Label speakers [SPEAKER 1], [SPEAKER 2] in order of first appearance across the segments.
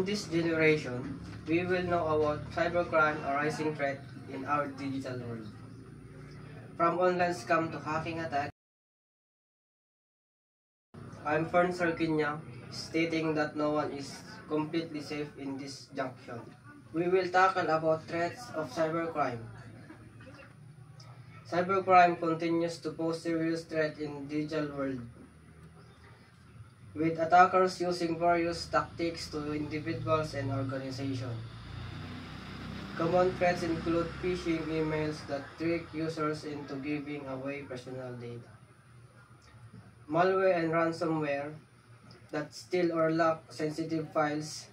[SPEAKER 1] this generation, we will know about cybercrime, a rising threat in our digital world. From online scam to hacking attack, I'm Fern Sarkinya, stating that no one is completely safe in this junction. We will tackle about threats of cybercrime. Cybercrime continues to pose serious threat in the digital world, with attackers using various tactics to individuals and organizations. Common threats include phishing emails that trick users into giving away personal data, malware and ransomware that steal or lock sensitive files,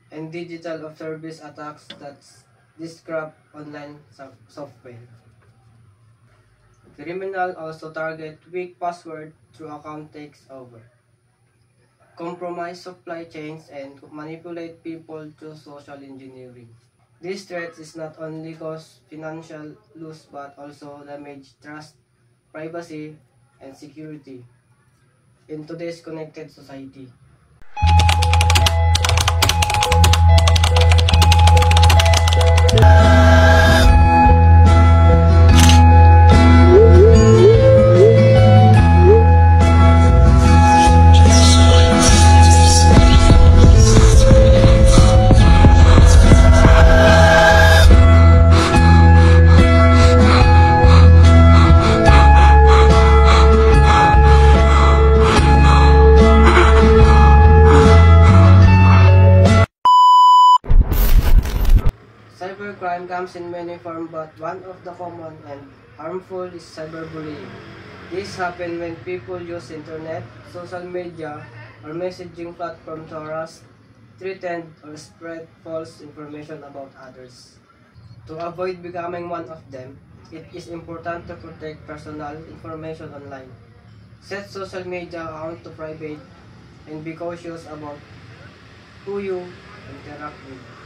[SPEAKER 1] and digital of service attacks that disrupt online software. Criminals also target weak password through account takeover, compromise supply chains, and manipulate people through social engineering. This threat is not only cause financial loss but also damage trust, privacy, and security in today's connected society. Cybercrime comes in many forms, but one of the common and harmful is cyberbullying. This happens when people use internet, social media, or messaging platforms to harass, threaten, or spread false information about others. To avoid becoming one of them, it is important to protect personal information online. Set social media accounts to private and be cautious about who you interact with.